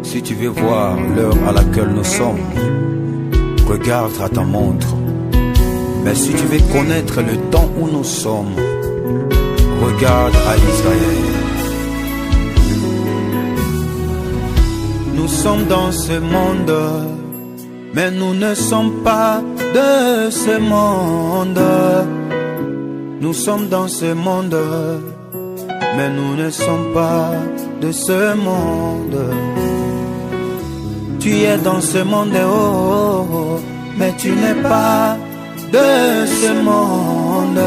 Si tu veux voir l'heure à laquelle nous sommes, regarde à ta montre. Mais si tu veux connaître le temps où nous sommes, regarde à Israël. Nous sommes dans ce monde, mais nous ne sommes pas de ce monde. Nous sommes dans ce monde, mais nous ne sommes pas de ce monde. Tu es dans ce monde, oh, oh, mais tu n'es pas de ce monde.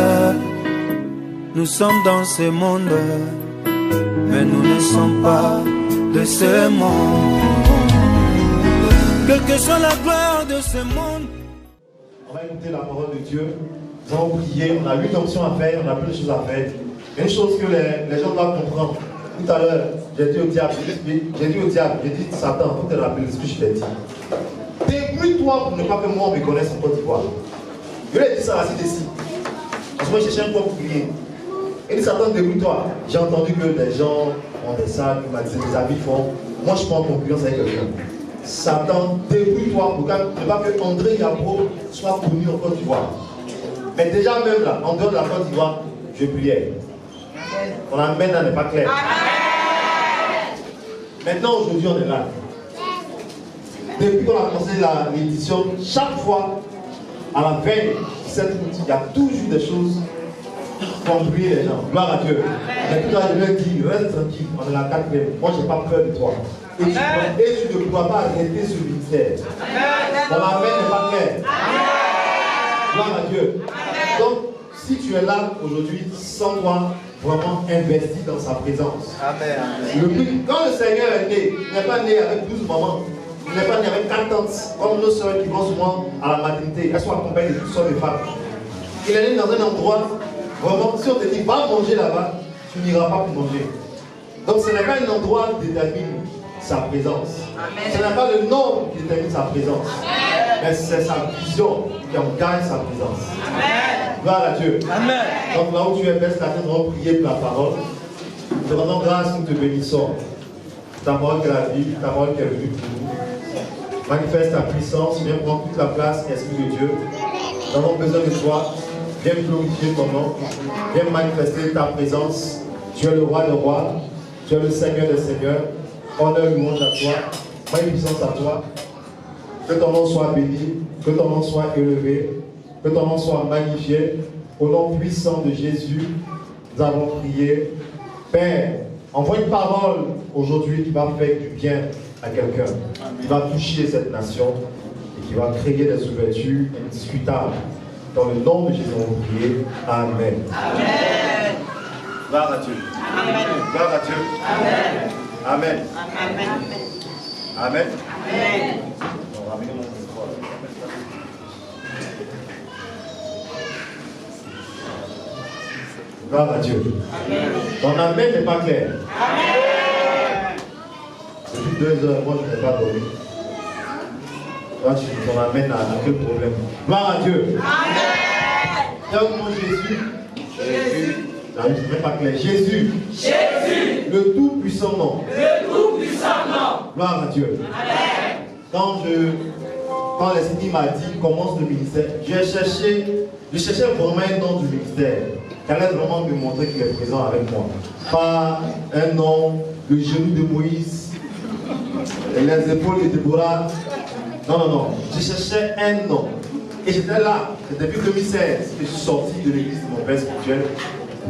Nous sommes dans ce monde, mais nous ne sommes pas de ce monde. Quelle que soit la gloire de ce monde. On va écouter la parole de Dieu. Nous allons prier. On a 8 options à faire, on a plein de choses à faire. Il y a une chose que les gens doivent comprendre. Tout à l'heure, j'ai dit au diable, j'ai dit Satan, pour te rappeler ce que je t'ai dit. Débrouille-toi pour ne pas que moi on me connaisse en Côte d'Ivoire. Je lui ai dit ça assis ici. Parce que moi je cherchais un corps pour prier. Il dit Satan, débrouille-toi. J'ai entendu que des gens ont des salles, des amis font. Moi je prends en concurrence avec quelqu'un. Satan, débrouille-toi pour ne pas que André Yabro soit connu en Côte d'Ivoire. Mais déjà même là, en dehors de la Côte d'Ivoire, je priais. On amène là n'est pas clair. Maintenant, aujourd'hui, on est là. Depuis qu'on a commencé l'édition, chaque fois, à la veille de cette route, il y a toujours des choses pour prier les gens. Gloire à Dieu. Mais tout à l'heure, je leur dis, reste tranquille, on est la 4e. Moi, je n'ai pas peur de toi. Et tu ne pourras pas arrêter ce ministère. Mon amen n'est pas clair. Gloire à Dieu. Donc, si tu es là aujourd'hui, sens-toi vraiment investi dans sa présence. Amen. Quand le Seigneur est né, il n'est pas né avec 12 mamans. Il n'est pas né avec 4 tantes, comme nos soeurs qui vont souvent à la maternité. Elles sont accompagnées de toutes sortes de femmes. Il est né dans un endroit, vraiment, si on te dit va manger là-bas, tu n'iras pas pour manger. Donc ce n'est pas un endroit qui détermine sa présence. Amen. Ce n'est pas le nom qui détermine sa présence. Amen. Mais c'est sa vision qui en gagne sa présence. Amen. Gloire à Dieu. Amen. Donc là où tu es, baisse la tête, on va prier pour la parole. Nous te rendons grâce, nous te bénissons. Ta parole qui est la vie, ta parole qui est venue pour nous. Manifeste ta puissance, viens prendre toute la place, Esprit de Dieu. Nous avons besoin de toi. Viens glorifier ton nom. Viens manifester ta présence. Tu es le roi des rois. Tu es le Seigneur des seigneurs. Honneur, louange à toi. Magnificence à toi. Que ton nom soit béni. Que ton nom soit élevé. Que ton nom soit magnifié. Au nom puissant de Jésus, nous avons prié. Père, envoie une parole aujourd'hui qui va faire du bien à quelqu'un, qui va toucher cette nation et qui va créer des ouvertures indiscutables. Dans le nom de Jésus, on prie. Amen. Amen. Gloire à Dieu. Amen. Gloire à Dieu. Amen. Amen. Amen. Amen. Amen. Gloire à Dieu. Amen. Ton amen n'est pas clair. Amen. Depuis 2 heures, moi je n'ai pas dormi. Toi, ton amen a quel problème? Gloire à Dieu. Amen. Dis-moi Jésus. Jésus. Ça n'est pas clair. Jésus. Jésus. Le tout-puissant nom. Le tout-puissant nom. Gloire à Dieu. Amen. Quand l'Esprit m'a dit commence le ministère, je cherchais vraiment un nom du ministère. Qui allait vraiment me montrer qu'il est présent avec moi. Pas un nom, le genou de Moïse, et les épaules de Déborah. Non, non, non. Je cherchais un nom. Et j'étais là. C'est depuis 2016 que je suis sorti de l'église de mon père spirituel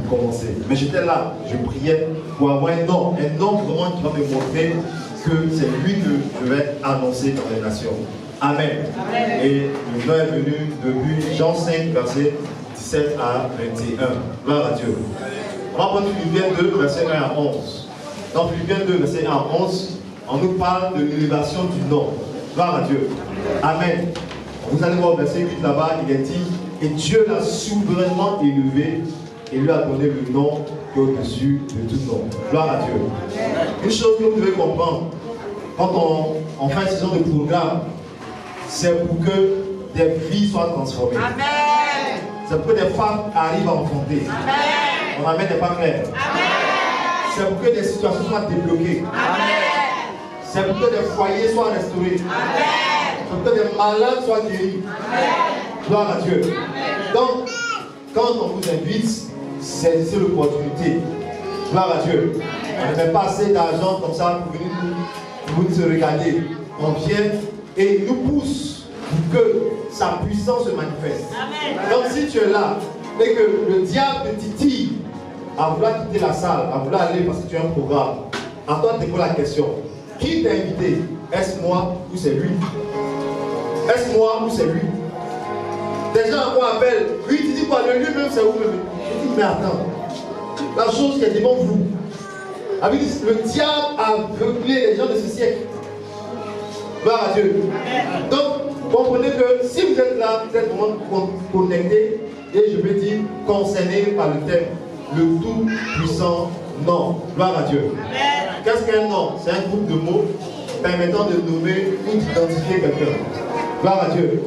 pour commencer. Mais j'étais là. Je priais pour avoir un nom. Un nom vraiment qui va me montrer que c'est lui que je vais annoncer dans les nations. Amen. Amen. Et le nom est venu depuis Jean 5, verset 17 à 21. Gloire à Dieu. On va prendre Philippiens 2, verset 1 à 11. Dans Philippiens 2, verset 1 à 11, on nous parle de l'élévation du nom. Gloire à Dieu. Amen. Vous allez voir au verset 8 là-bas, il est dit, et Dieu l'a souverainement élevé et lui a donné le nom qui est au-dessus de tout nom. Gloire à Dieu. Une chose que vous devez comprendre, quand on fait ce genre de programme, c'est pour que des vies soient transformées. Amen. C'est pour que des femmes arrivent à enfanter. Amen. Mon amen n'est pas clair. Amen. C'est pour que des situations soient débloquées. C'est pour que des foyers soient restaurés. C'est pour que des malades soient guéris. Gloire à Dieu. Donc, quand on vous invite, saisissez l'opportunité. Gloire à Dieu. On ne met pas assez d'argent comme ça pour venir se regarder. On vient et il nous pousse pour que sa puissance se manifeste. Donc si tu es là et que le diable te titille à vouloir quitter la salle, à vouloir aller parce que tu as un programme, à toi de te poser la question. Qui t'a invité? Est-ce moi ou c'est lui? Est-ce moi ou c'est lui? Des gens encore appellent. Oui, tu dis quoi? Le lieu même c'est où? Je dis mais attends. La chose qui est devant vous. Le diable a aveuglé les gens de ce siècle. Gloire à Dieu. Donc, comprenez que si vous êtes là, vous êtes vraiment connecté, et je vais dire concerné par le thème, le tout-puissant nom. Gloire à Dieu. Qu'est-ce qu'un nom? C'est un groupe de mots permettant de nommer ou d'identifier quelqu'un. Gloire à Dieu.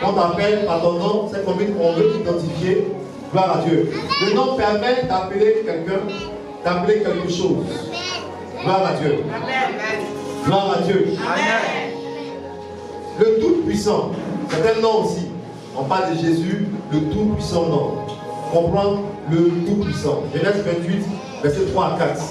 Quand on t'appelle par ton nom, c'est qu'on veut t'identifier. Gloire à Dieu. Le nom permet d'appeler quelqu'un, d'appeler quelque chose. Gloire à Dieu. Gloire à Dieu. Le tout-puissant, c'est un nom aussi. On parle de Jésus, le tout-puissant nom. Comprendre le tout-puissant. Genèse 28, versets 3 à 4.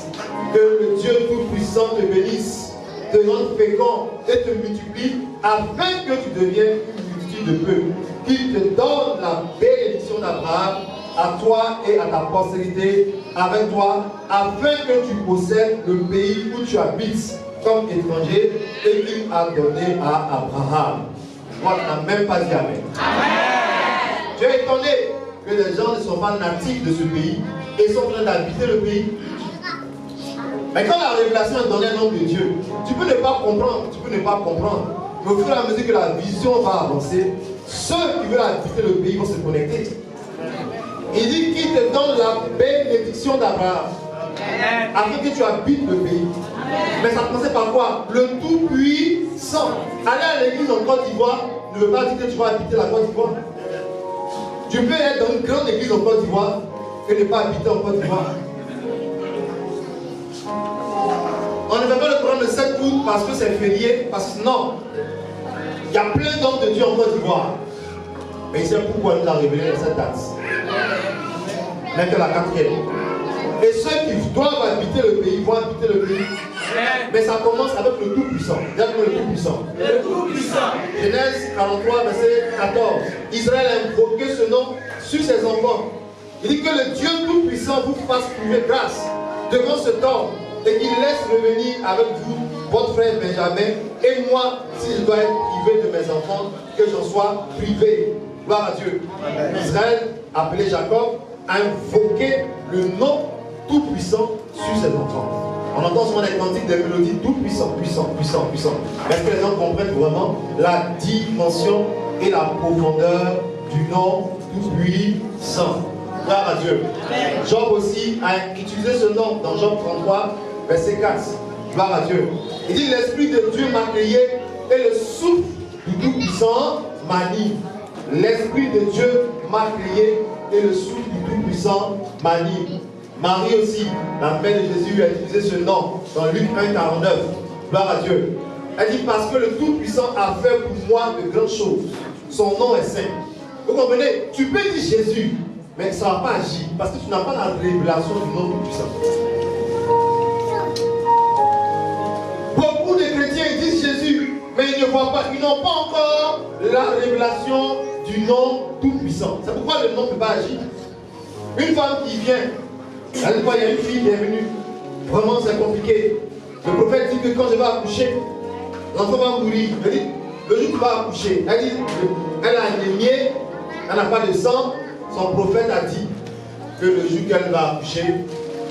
Que le Dieu tout-puissant te bénisse, te rende fécond et te multiplie, afin que tu deviennes une multitude de peuples. Qu'il te donne la bénédiction d'Abraham à toi et à ta postérité avec toi, afin que tu possèdes le pays où tu habites comme étranger et qu'il a donné à Abraham. Moi, tu n'as même pas dit Amen. Tu es étonné que les gens ne sont pas natifs de ce pays et sont en train d'habiter le pays. Mais quand la révélation est donnée au nom de Dieu, tu peux ne pas comprendre, Mais au fur et à mesure que la vision va avancer, ceux qui veulent habiter le pays vont se connecter. Il dit qu'il te donne la bénédiction d'Abraham afin que tu habites le pays. Mais ça commençait par quoi? Le tout-puissant. Aller à l'église en Côte d'Ivoire ne veut pas dire que tu vas habiter la Côte d'Ivoire. Tu peux être dans une grande église en Côte d'Ivoire et ne pas habiter en Côte d'Ivoire. On ne fait pas le programme le 7 août parce que c'est férié, parce que non. Il y a plein d'hommes de Dieu en Côte d'Ivoire. Mais il sait pourquoi il nous a révélé cette date. Maintenant la 4e. Et ceux qui doivent habiter le pays vont habiter le pays. Mais ça commence avec le Tout-Puissant. Dites-moi le Tout-Puissant. Le Tout-Puissant. Genèse 43, verset 14. Israël a invoqué ce nom sur ses enfants. Il dit que le Dieu Tout-Puissant vous fasse trouver grâce devant cet homme et qu'il laisse revenir avec vous votre frère Benjamin et moi, si je dois être privé de mes enfants, que j'en sois privé. Gloire à Dieu. Israël, appelé Jacob, a invoqué le nom Tout-Puissant sur ses enfants. On entend souvent des cantiques, des mélodies Tout-Puissant, puissant, puissant, puissant. Est-ce que les gens comprennent vraiment la dimension et la profondeur du nom Tout-Puissant? Gloire à Dieu. Job aussi a utilisé ce nom dans Job 33, verset 4. Gloire à Dieu. Il dit: l'Esprit de Dieu m'a créé et le souffle du Tout-Puissant m'anime. L'Esprit de Dieu m'a créé et le souffle du Tout-Puissant m'anime. Marie aussi, la mère de Jésus, a utilisé ce nom dans Luc 1, 49. Gloire à Dieu. Elle dit: parce que le Tout-Puissant a fait pour moi de grandes choses. Son nom est saint. Vous comprenez? Tu peux dire Jésus, mais ça ne va pas agir parce que tu n'as pas la révélation du nom Tout-Puissant. Beaucoup de chrétiens disent Jésus, mais ils ne voient pas, ils n'ont pas encore la révélation du nom Tout-Puissant. C'est pourquoi le nom ne peut pas agir. Une femme qui vient, elle voit, il y a une fille qui est venue. Vraiment, c'est compliqué. Le prophète dit que quand je vais accoucher, l'enfant va mourir. Elle dit: le jour où tu vas accoucher, elle dit, elle a anémié, elle n'a pas de sang. Son prophète a dit que le jour qu'elle va accoucher,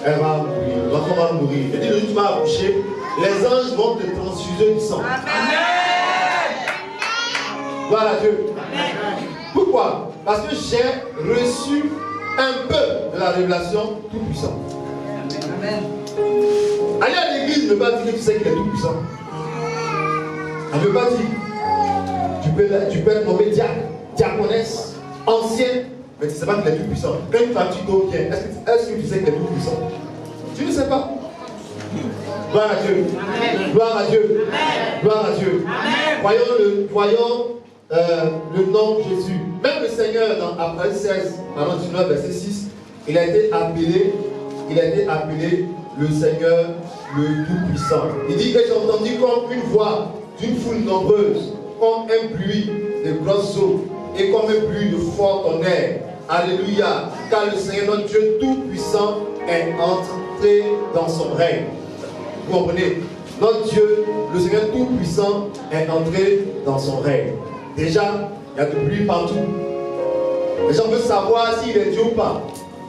elle va mourir. L'enfant va mourir. Elle dit: le jour où tu vas accoucher, les anges vont te transfuser du sang. Amen. Gloire à Dieu. Amen. Pourquoi? Parce que j'ai reçu un peu de la révélation Tout-Puissant. Amen. Aller à l'église ne veut pas dire que tu sais qu'il est Tout-Puissant. Elle ne veut pas dire. Tu peux être nommé diacre, diaconesse, ancien, mais tu ne sais pas qu'il est Tout-Puissant. Quand une femme tu dois bien, est-ce que tu sais qu'il est Tout-Puissant? Tu ne sais pas. Gloire à Dieu. Gloire à Dieu. Gloire à Dieu. Voyons le nom de Jésus. Même le Seigneur, dans Apocalypse 16, 19, verset 6, il a été appelé le Seigneur le Tout-Puissant. Il dit que j'ai entendu comme une voix d'une foule nombreuse, comme un bruit de grosses eaux et comme un bruit de fort tonnerre. Alléluia, car le Seigneur notre Dieu Tout-Puissant est entré dans son règne. Vous comprenez? Notre Dieu, le Seigneur Tout-Puissant, est entré dans son règne. Déjà, il y a du bruit partout. Les gens veulent savoir s'il est Dieu ou pas.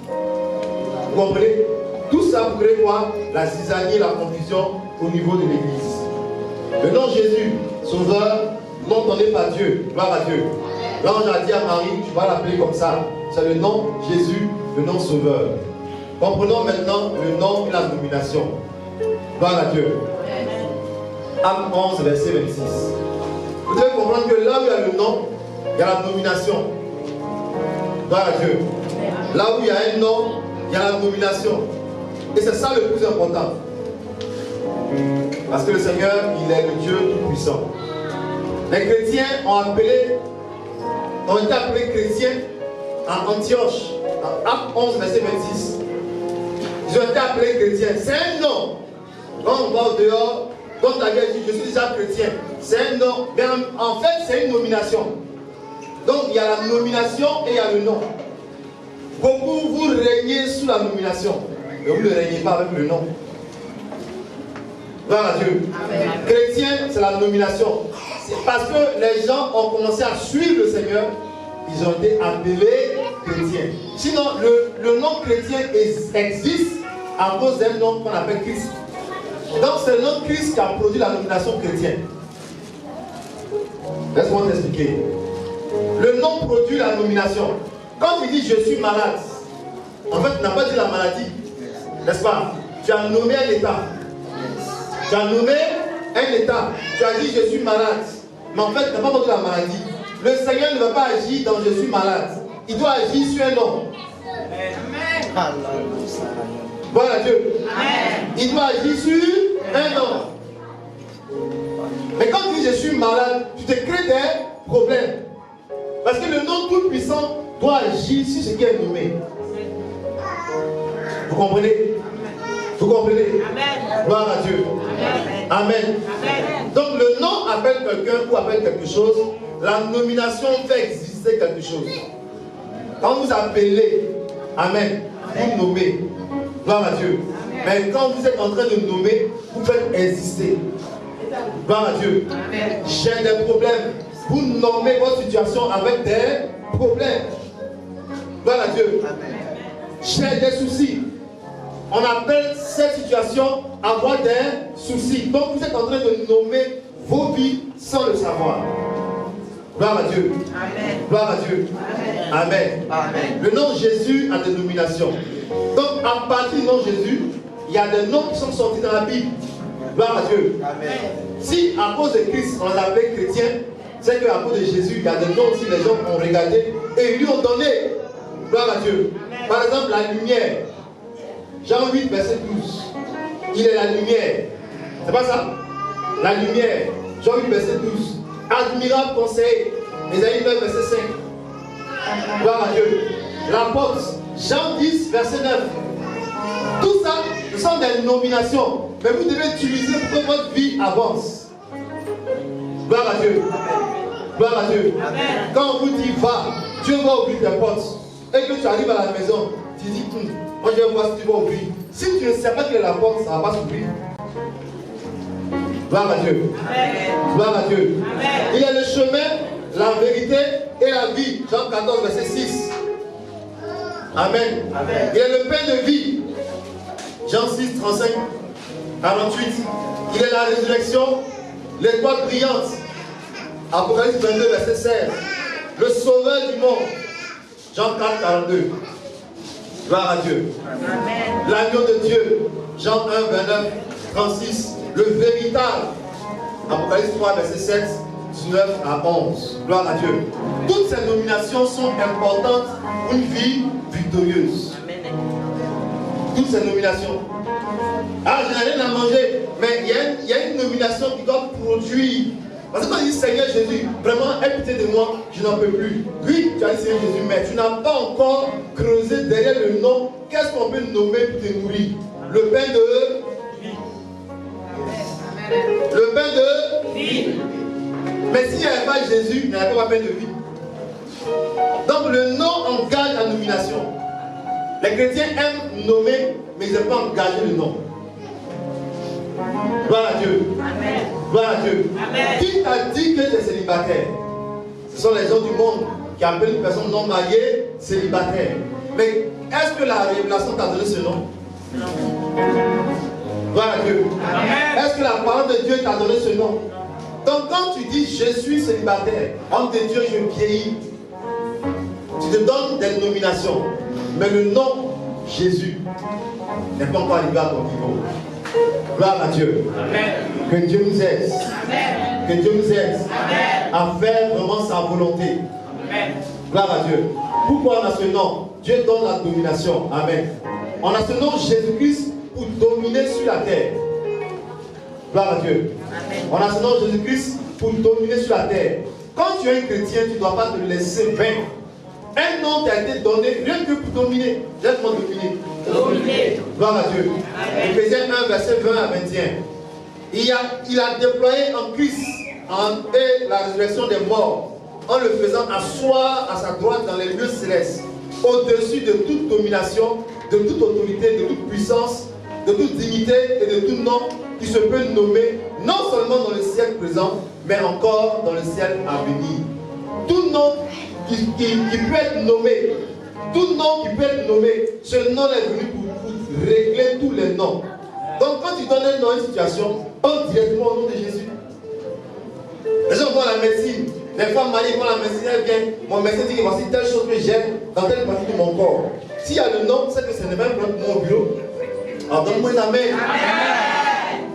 Vous comprenez? Tout ça pour créer quoi? La zizanie et la confusion au niveau de l'église. Le nom de Jésus, Sauveur, n'entendez pas Dieu. Gloire à Dieu. L'ange a dit à Marie, tu vas l'appeler comme ça. C'est le nom Jésus, le nom Sauveur. Comprenons maintenant le nom et la nomination. Gloire à Dieu. Acte 11, verset 26. Vous devez comprendre que là où il y a le nom, il y a la nomination. Gloire à Dieu. Là où il y a un nom, il y a la nomination. Et c'est ça le plus important. Parce que le Seigneur, il est le Dieu Tout-Puissant. Les chrétiens ont été appelés chrétiens en Antioche, en Acte 11, verset 26. Ils ont été appelés chrétiens. C'est un nom. Quand on va au dehors, quand tu as dit je suis déjà chrétien, c'est un nom. Mais en fait, c'est une nomination. Donc il y a la nomination et il y a le nom. Beaucoup vous régnez sous la nomination, mais vous ne régnez pas avec le nom. Gloire à Dieu. Amen. Chrétien, c'est la nomination. C'est parce que les gens ont commencé à suivre le Seigneur, ils ont été appelés chrétiens. Sinon, le nom chrétien existe à cause d'un nom qu'on appelle Christ. Donc c'est le nom de Christ qui a produit la nomination chrétienne. Laisse-moi t'expliquer. Le nom produit la nomination. Quand tu dis je suis malade, en fait tu n'as pas dit la maladie, n'est-ce pas? Tu as nommé un état. Tu as nommé un état. Tu as dit je suis malade. Mais en fait tu n'as pas produit la maladie. Le Seigneur ne va pas agir dans je suis malade. Il doit agir sur un nom. Amen. Voilà Dieu. Amen. Il doit agir sur un nom. Mais quand tu dis je suis malade, tu te crées des problèmes. Parce que le nom Tout-Puissant doit agir sur ce qui est nommé. Vous comprenez? Vous comprenez? Amen. Gloire à Dieu. Amen. Amen. Amen. Donc le nom appelle quelqu'un ou appelle quelque chose. La nomination fait exister quelque chose. Quand vous appelez, Amen, vous nommez. Gloire à Dieu. Mais quand vous êtes en train de nommer, vous faites exister. Gloire à Dieu. J'ai des problèmes. Vous nommez votre situation avec des problèmes. Gloire à Dieu. J'ai des soucis. On appelle cette situation avoir des soucis. Donc vous êtes en train de nommer vos vies sans le savoir. Gloire à Dieu. Amen. Gloire à Dieu. Amen. Amen. Amen. Le nom Jésus a des nominations. Donc à partir du nom Jésus, il y a des noms qui sont sortis dans la Bible. Gloire à Dieu. Amen. Si à cause de Christ on l'appelle chrétien, c'est qu'à cause de Jésus, il y a des noms aussi, les gens ont regardé et ils lui ont donné. Gloire à Dieu. Amen. Par exemple, la lumière. Jean 8, verset 12. Il est la lumière. C'est pas ça? La lumière. Jean 8, verset 12. Admirable conseil. Ésaïe 9, verset 5. Gloire à Dieu. La porte. Jean 10, verset 9. Tout ça, ce sont des nominations. Mais vous devez utiliser pour que votre vie avance. Gloire à Dieu. Gloire à Dieu. Amen. Quand on vous dit va, Dieu va ouvrir tes portes. Et que tu arrives à la maison, tu dis moi je vais voir si tu vas ouvrir. Si tu ne sais pas quelle est la porte, ça ne va pas s'ouvrir. Gloire à Dieu. Amen. Gloire à Dieu. Amen. Il y a le chemin, la vérité et la vie. Jean 14, verset 6. Amen. Amen. Il y a le pain de vie. Jean 6, 35, 48. Il est la résurrection, l'étoile brillante. Apocalypse 22, verset 16. Le sauveur du monde. Jean 4, 42. Gloire à Dieu. Amen. L'agneau de Dieu. Jean 1, 29, 36. Le véritable. Apocalypse 3, verset 7, 19 à 11. Gloire à Dieu. Toutes ces nominations sont importantes pour une vie victorieuse. Toutes ces nominations. Ah, je n'ai rien à manger. Mais il y a une nomination qui doit produire. Parce que quand il dit Seigneur Jésus, vraiment, aie pitié de moi, je n'en peux plus. Oui, tu as dit Seigneur Jésus, mais tu n'as pas encore creusé derrière le nom. Qu'est-ce qu'on peut nommer pour te nourrir? Le pain de vie. Le pain de vie. Mais s'il n'y avait pas Jésus, il n'y avait pas pain de vie. Donc le nom engage la nomination. Les chrétiens aiment nommer, mais ils n'aiment pas engager le nom. Gloire à Dieu. Amen. Gloire à Dieu. Amen. Qui t'a dit que tu es célibataire? Ce sont les gens du monde qui appellent une personne non mariée célibataire. Mais est-ce que la révélation t'a donné ce nom? Non. Gloire à Dieu. Amen. Est-ce que la parole de Dieu t'a donné ce nom? Donc quand tu dis je suis célibataire, homme de Dieu, je vieillis, tu te donnes des nominations. Mais le nom Jésus n'est pas encore arrivé à ton niveau. Gloire à Dieu. Amen. Que Dieu nous aide. Amen. Que Dieu nous aide. Amen. À faire vraiment sa volonté. Amen. Gloire à Dieu. Pourquoi on a ce nom? Dieu donne la domination. Amen. On a ce nom Jésus-Christ pour dominer sur la terre. Gloire à Dieu. Amen. On a ce nom Jésus-Christ pour dominer sur la terre. Quand tu es un chrétien, tu ne dois pas te laisser vaincre. Un nom t'a été donné rien que pour dominer. Laisse-moi dominer. Dominer. Gloire à Dieu. Éphésiens 1, verset 20 à 21. Il a déployé en Christ et la résurrection des morts en le faisant asseoir à sa droite dans les lieux célestes, au-dessus de toute domination, de toute autorité, de toute puissance, de toute dignité et de tout nom qui se peut nommer, non seulement dans le siècle présent, mais encore dans le ciel à venir. Tout nom qui peut être nommé, tout nom qui peut être nommé, ce nom est venu pour régler tous les noms. Donc quand tu donnes un nom à une situation, pense directement au nom de Jésus. Les gens vont à la médecine, les femmes mariées vont à la médecine, elles viennent, mon médecin dit que voici telle chose que j'ai dans telle partie de mon corps. S'il y a le nom, c'est que ce n'est même pas mon bureau. Alors donne-moi une amen. Amen.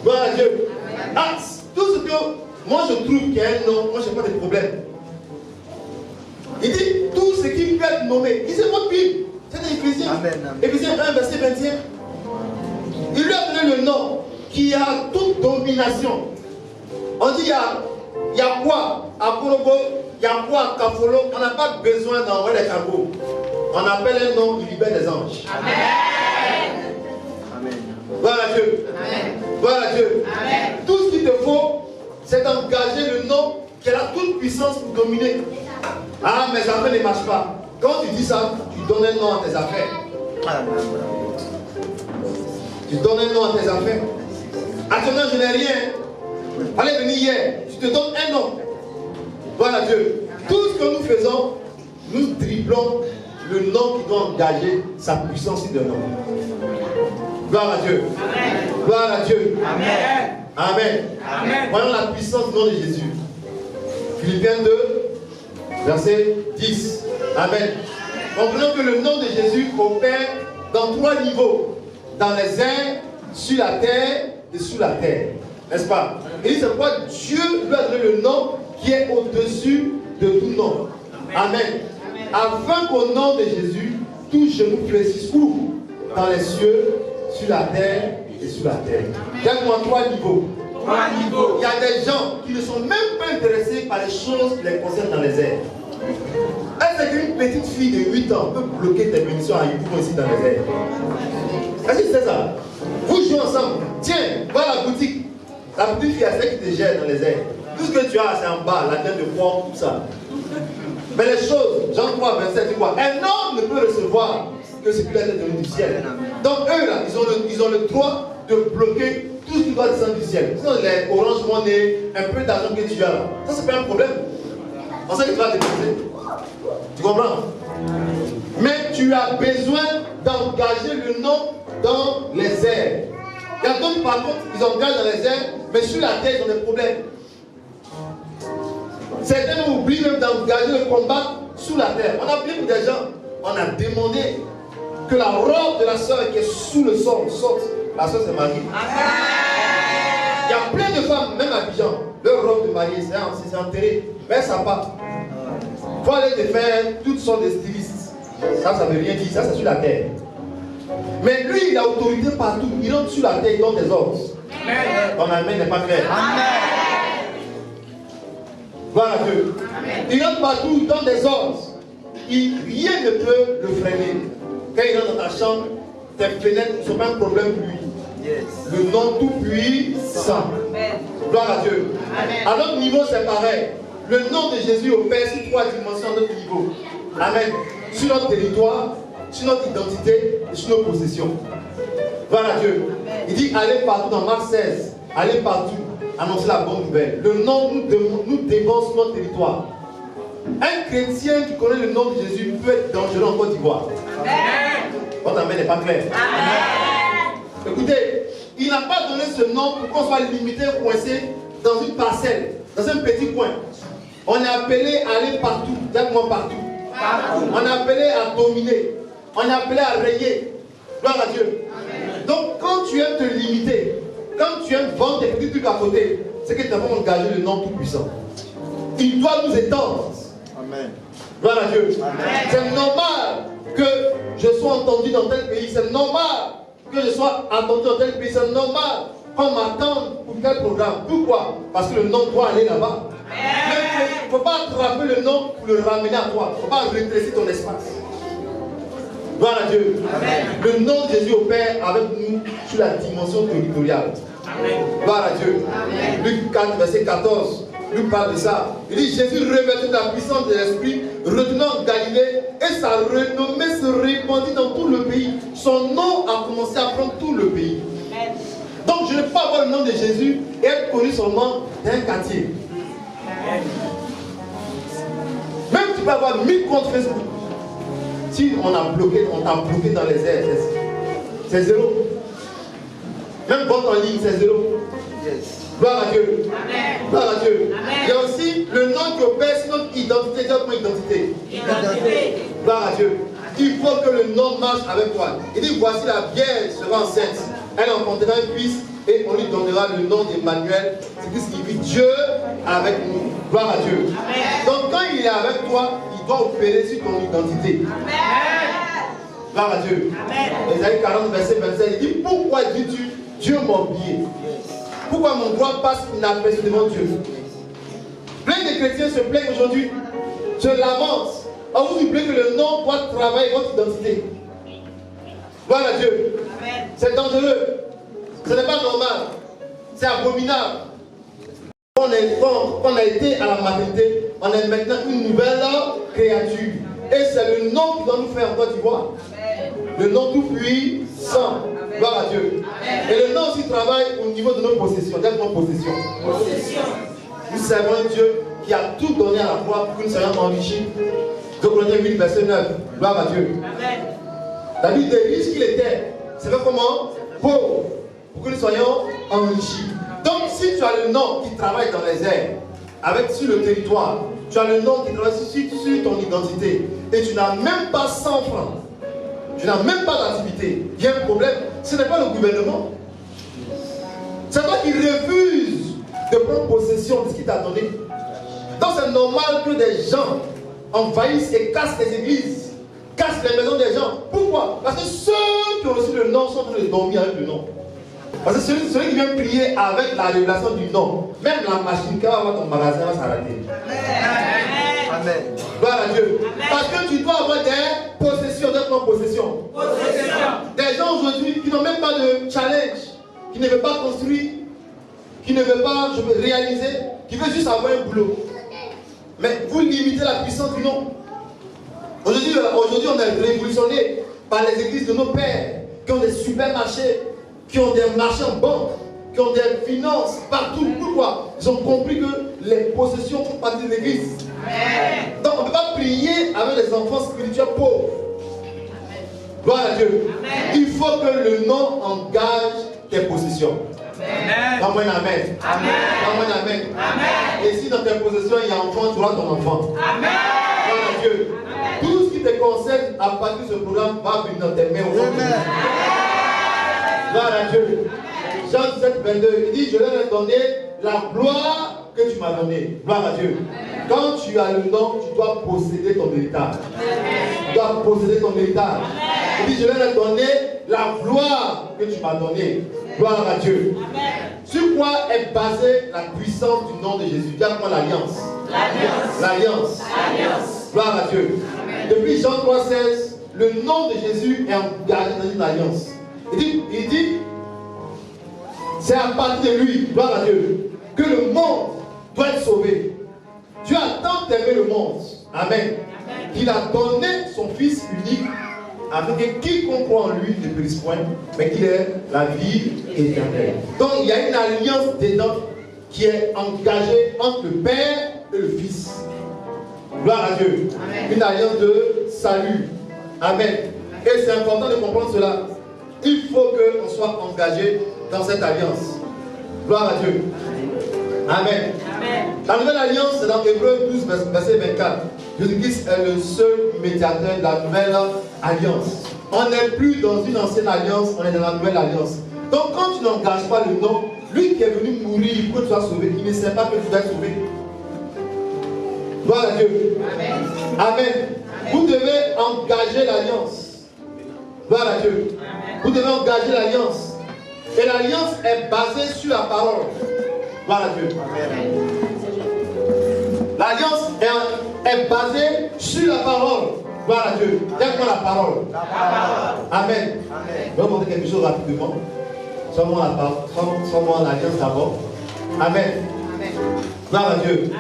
Gloire à Dieu. Ah, tout ce que moi je trouve qu'il y a un nom, moi je n'ai pas de problème. Il dit tout ce qui peut être nommé. Il c'est votre Bible. C'est des Éphésiens. Éphésiens 1, verset 21. Il lui a donné le nom qui a toute domination. On dit il y a quoi à Korobo, il y a quoi à Kafolo. On n'a pas besoin d'envoyer des cargos. On appelle un nom, il libère des anges. Amen. Amen. Gloire à Dieu. Amen. Gloire à Dieu. Amen. Tout ce qu'il te faut, c'est d'engager le nom qui a toute puissance pour dominer. Ah, mes affaires ne marchent pas. Quand tu dis ça, tu donnes un nom à tes affaires. Tu donnes un nom à tes affaires. Actuellement, je n'ai rien. Allez venir hier. Tu te donnes un nom. Voilà Dieu. Tout ce que nous faisons, nous dribblons le nom qui doit engager sa puissance sur le nom. Gloire à Dieu. Amen. Gloire à Dieu. Amen. Amen. Amen. Voyons la puissance du nom de Jésus. Philippiens 2, verset 10. Amen. Comprenons que le nom de Jésus opère dans 3 niveaux. Dans les airs, sur la terre et sous la terre. N'est-ce pas? Et c'est pourquoi Dieu lui a donné le nom qui est au-dessus de tout nom. Amen. Afin qu'au nom de Jésus, tout genou fléchisse où? Dans les cieux, sur la terre et sous la terre. Donne-moi 3 niveaux. 3 niveaux. Il y a des gens qui ne sont même pas intéressés par les choses qui les concernent dans les airs. Est-ce qu'une petite fille de 8 ans peut bloquer tes munitions à Yvon ici dans les airs? Est-ce que c'est ça? Vous jouez ensemble. Tiens, va à la boutique. La petite fille, c'est celle qui te gère dans les airs. Tout ce que tu as, c'est en bas, la tête de poire, tout ça. Mais les choses, Jean 3, 27, tu vois, un homme ne peut recevoir que ce qui lui a été donné du ciel. Donc eux là, ils ont le droit de bloquer tout ce qui doit descendre du ciel. Sinon les Orange Money, un peu d'argent que tu as là, ça c'est pas un problème. On sait que tu vas déposer. Tu comprends? Mais tu as besoin d'engager le nom dans les airs. Il y a d'autres par contre, ils engagent dans les airs, mais sur la terre ils ont des problèmes. Certains oublient même d'engager le combat sous la terre. On a prié pour des gens, on a demandé que la robe de la soeur qui est sous le sol sorte. La soeur s'est mariée. Il y a plein de femmes, même à Abidjan, leur robe de mariée, c'est enterré, mais ça part. Il faut aller te faire toutes sortes de stylistes. Ça ne veut rien dire, ça c'est sur la terre. Mais lui, il a autorité partout. Il entre sur la terre, il donne des ordres. Ton amen n'est pas clair. Voilà Dieu. Il entre partout, il donne des ordres. Rien ne peut le freiner. Quand il entre dans ta chambre, tes fenêtres ne sont pas un problème pour lui. Le nom tout puissant. Gloire à Dieu. À notre niveau, c'est pareil. Le nom de Jésus opère sur 3 dimensions à notre niveau. Amen. Sur notre territoire, sur notre identité et sur nos possessions. Gloire à Dieu. Il dit allez partout dans Marc 16. Allez partout. Annoncez la bonne nouvelle. Le nom nous dévore sur notre territoire. Un chrétien qui connaît le nom de Jésus peut être dangereux en Côte d'Ivoire. Votre amen n'est pas clair. Écoutez, il n'a pas donné ce nom pour qu'on soit limité, coincé dans une parcelle, dans un petit coin. On est appelé à aller partout, dites-moi partout. On est appelé à dominer, on est appelé à régner. Gloire à Dieu. Donc quand tu aimes te limiter, quand tu aimes vendre tes petits trucs à côté, c'est que tu n'as pas engagé le nom tout-puissant. Il doit nous étendre. Amen. Gloire à Dieu. C'est normal que je sois entendu dans tel pays, c'est normal que je sois entendu dans tel pays, c'est normal qu'on m'attende pour tel programme. Pourquoi? Parce que le nom doit aller là-bas. Il ne faut pas attraper le nom pour le ramener à toi. Il ne faut pas rétrécir ton espace. Gloire à Dieu. Amen. Le nom de Jésus opère avec nous sur la dimension territoriale. Amen. Gloire à Dieu. Amen. Luc 4, verset 14. Luc parle de ça. Il dit Jésus revêtu de la puissance de l'Esprit, retournant en Galilée, et sa renommée se répandit dans tout le pays. Son nom a commencé à prendre tout le pays. Amen. Donc je ne peux pas avoir le nom de Jésus et être connu seulement d'un quartier. Amen. Même tu peux avoir 1000 comptes Facebook. Si on t'a bloqué dans les airs, c'est zéro. Même compte en ligne, c'est zéro. Yes. Gloire à Dieu. Amen. Gloire à Dieu. Amen. Il y a aussi le nom qui opère sur notre identité. Notre identité. Gloire à Dieu. Il faut que le nom marche avec toi. Il dit voici la Vierge sera enceinte. Elle enfantera un fils et on lui donnera le nom d'Emmanuel. C'est ce qui signifie Dieu avec nous. Gloire à Dieu. Amen. Donc quand il est avec toi, il doit opérer sur ton identité. Amen. Gloire à Dieu. Amen. Ésaïe 40, verset 27, il dit pourquoi dis-tu Dieu m'a oublié? Pourquoi mon droit passe inaperçu devant Dieu? Plein de chrétiens se plaignent aujourd'hui, se lamentent. On vous oublie que le nom doit travailler votre identité. Gloire à Dieu. C'est dangereux. Ce n'est pas normal. C'est abominable. Quand on a été à la maternité, on est maintenant une nouvelle créature. Et c'est le nom qui doit nous faire en Côte d'Ivoire. Le nom tout puissant. Gloire à Dieu. Amen. Et le nom aussi travaille au niveau de nos possessions. D'être nos possessions. Nous servons un Dieu qui a tout donné à la croix pour que nous soyons enrichis. 2 Corinthiens 8, verset 9. Gloire à Dieu. Amen. David, des riches qu'il était, c'est fait comment? Pauvre. Pour que nous soyons enrichis. Donc, si tu as le nom qui travaille dans les airs, sur le territoire, tu as le nom qui travaille sur ton identité, et tu n'as même pas 100 francs. Tu n'as même pas d'activité. Il y a un problème. Ce n'est pas le gouvernement. C'est toi qui refuses de prendre possession de ce qu'il t'a donné. Donc c'est normal que des gens envahissent et cassent les églises, cassent les maisons des gens. Pourquoi? Parce que ceux qui ont reçu le nom sont en train de dormir avec le nom. Parce que celui qui vient prier avec la révélation du nom, même la machine qui va avoir ton magasin va s'arrêter. Amen. Gloire à Dieu. Amen. Parce que tu dois avoir des possessions, d'être en possession. Des gens aujourd'hui qui n'ont même pas de challenge, qui ne veulent pas construire, qui ne veulent pas réaliser, qui veulent juste avoir un boulot. Mais vous limitez la puissance du nom. Aujourd'hui, on est révolutionné par les églises de nos pères, qui ont des supermarchés, qui ont des marchés en banque, qui ont des finances partout. Pourquoi? Ils ont compris que les possessions font partie de l'église. Donc on ne peut pas prier avec les enfants spirituels pauvres. Gloire à Dieu. Amen. Il faut que le nom engage tes possessions. Amen. Amen. Amen. Amen. Et si dans tes possessions il y a un enfant, tu auras ton enfant. Amen. Gloire à Dieu. Amen. Tout ce qui te concerne à partir de ce programme va venir dans tes mains. Gloire à Dieu. Jean 17, 22, il dit, je leur ai donné la gloire que tu m'as donnée. Gloire à Dieu. Amen. Quand tu as le nom, tu dois posséder ton héritage. Tu dois posséder ton héritage. Il dit, je leur ai donné la gloire que tu m'as donnée. Gloire à Dieu. Amen. Sur quoi est basée la puissance du nom de Jésus? Regarde-moi l'alliance. L'alliance. Gloire à Dieu. Amen. Depuis Jean 3,16, le nom de Jésus est engagé dans une alliance. Il dit c'est à partir de lui, gloire à Dieu, que le monde doit être sauvé. Dieu a tant aimé le monde, amen, qu'il a donné son Fils unique, afin que quiconque croit en lui ne périsse point, mais qu'il ait la vie éternelle. Donc il y a une alliance dedans qui est engagée entre le Père et le Fils. Gloire à Dieu. Amen. Une alliance de salut. Amen. Et c'est important de comprendre cela. Il faut qu'on soit engagé dans cette alliance. Gloire à Dieu. Amen. Amen. La nouvelle alliance, c'est dans Hébreux 12, verset 24. Jésus-Christ est le seul médiateur de la nouvelle alliance. On n'est plus dans une ancienne alliance, on est dans la nouvelle alliance. Donc quand tu n'engages pas le nom, lui qui est venu mourir pour que tu sois sauvé, il ne sait pas que tu dois être sauvé. Gloire à Dieu. Amen. Amen. Vous devez engager l'alliance. Gloire à Dieu. Amen. Vous devez engager l'alliance. Et l'alliance est basée sur la parole. Gloire à Dieu. Amen. L'alliance est basée sur la parole. Gloire à Dieu. Dites-moi la parole. Amen. Je vais vous montrer quelque chose rapidement. Sois-moi l'alliance d'abord. Amen. Gloire à Dieu.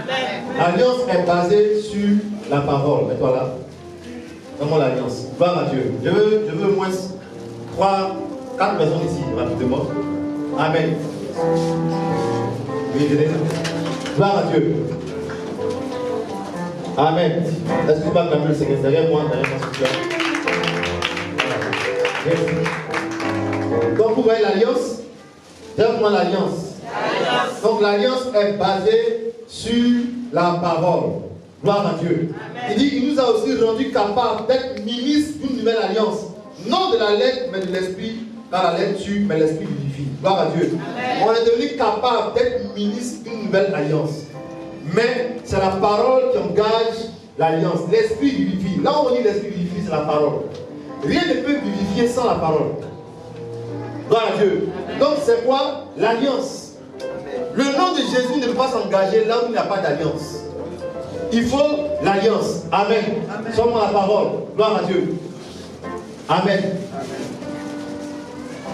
L'alliance est basée sur la parole. Mets-toi là. Sois-moi l'alliance. Gloire à Dieu. Je veux au moins 4 personnes ici, rapidement. Amen. Oui, gloire à Dieu. Amen. Est-ce que tu vas calmer le secrétaire derrière moi, derrière mon soutien? Donc vous voyez l'alliance? Donne-moi l'alliance. Donc l'alliance est basée sur la parole. Gloire à Dieu. Amen. Il dit qu'il nous a aussi rendu capables d'être ministres d'une nouvelle alliance. Non de la lettre, mais de l'esprit. Car la lettre tue, mais l'esprit vivifie. Gloire à Dieu. Amen. On est devenu capable d'être ministres d'une nouvelle alliance. Mais c'est la parole qui engage l'alliance. L'esprit vivifie. Là où on dit l'esprit vivifie, c'est la parole. Rien ne peut vivifier sans la parole. Gloire à Dieu. Donc c'est quoi? L'alliance. Le nom de Jésus ne peut pas s'engager là où il n'y a pas d'alliance. Il faut l'alliance. Amen. Seulement la parole. Gloire à Dieu. Amen.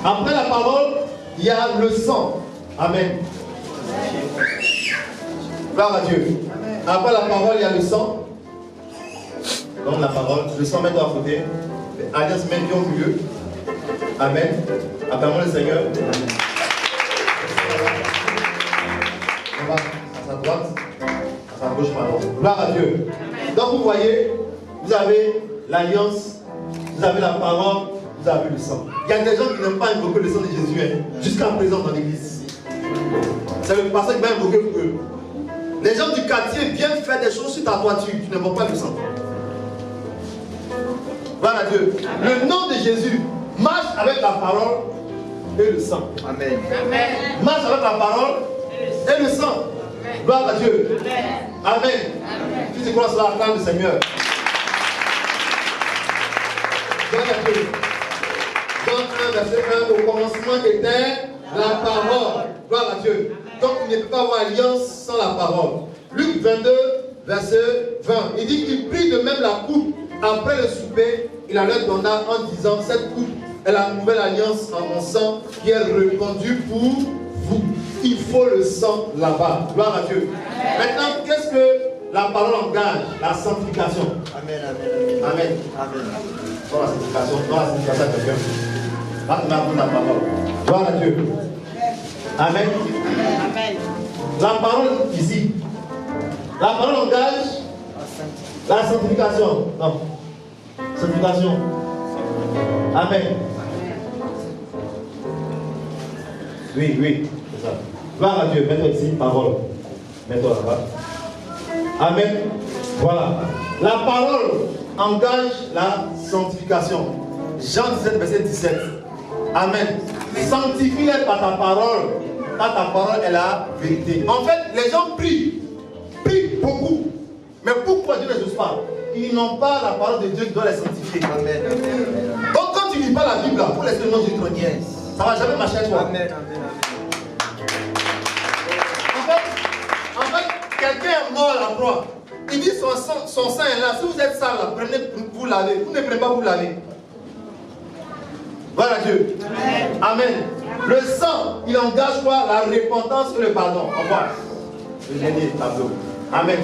Après la parole, il y a le sang. Amen. Gloire à Dieu. Après la parole, il y a le sang. Donc la parole, le sang met à côté. L'alliance met bien au milieu. Amen. Acclamons le Seigneur. On va à sa droite, à sa gauche, pardon. Gloire à Dieu. Donc vous voyez, vous avez l'alliance, vous avez la parole, vous avez le sang. Il y a des gens qui n'aiment pas invoquer le sang de Jésus jusqu'à présent dans l'église. C'est le passage qui va invoquer pour eux. Les gens du quartier viennent faire des choses sur ta voiture, tu n'invoques pas le sang. Gloire à Dieu. Le nom de Jésus marche avec la parole et le sang. Amen. Marche avec la parole et le sang. Gloire à Dieu. Amen. Tu te crois cela, acclame le Seigneur. Gloire à Dieu. Dans 1 verset 1, au commencement était la parole. Gloire à Dieu. Donc il ne peut pas avoir alliance sans la parole. Luc 22, verset 20. Il dit qu'il prit de même la coupe après le souper. Il la leur donna en disant, cette coupe est la nouvelle alliance en mon sang qui est répandue pour vous. Il faut le sang là-bas. Gloire à Dieu. Maintenant, qu'est-ce que la parole engage? La sanctification. Amen. Amen. Amen. Dans la sanctification, à quelqu'un. Maintenant, la parole. Gloire à Dieu. Amen. Amen. La parole ici. La parole engage la sanctification. Non. Sanctification. Amen. Oui, c'est ça. Gloire à Dieu. Mets-toi ici, parole. Mets-toi là-bas. Amen. Voilà. La parole engage la sanctification. Jean 17, verset 17. Amen. Sanctifie-les par ta parole. Car ta parole est la vérité. En fait, les gens prient beaucoup. Mais pourquoi Dieu ne les ose pas? Ils n'ont pas la parole de Dieu qui doit les sanctifier. Amen. Donc quand tu lis pas la Bible là, pour laisser le nom de Jésus tranquille. Yes. Ça ne va jamais marcher à toi. Amen, amen, amen. En fait, quelqu'un est mort à la croix. Il dit son sang est là. Si vous êtes sale, là, prenez pour vous laver. Vous ne prenez pas pour vous laver. Voilà Dieu. Amen. Amen. Le sang, il engage quoi? La repentance et le pardon. Au revoir. Le dernier tableau. Amen.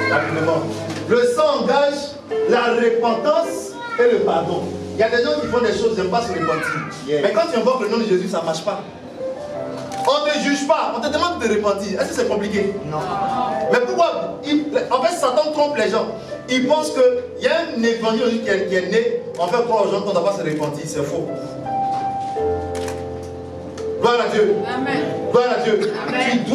Rapidement. Le sang engage la repentance et le pardon. Il y a des gens qui font des choses, ils n'aiment pas se repentir. Yeah. Mais quand tu invoques le nom de Jésus, ça ne marche pas. On ne te juge pas, on te demande de te repentir. Est-ce que c'est compliqué? Non. Mais pourquoi? En fait, Satan trompe les gens. Il pense qu'il y a un évangile qui est né, on fait croire aux gens qu'on ne doit pas se repentir. C'est faux. Gloire à Dieu. Amen. Gloire à Dieu. Amen.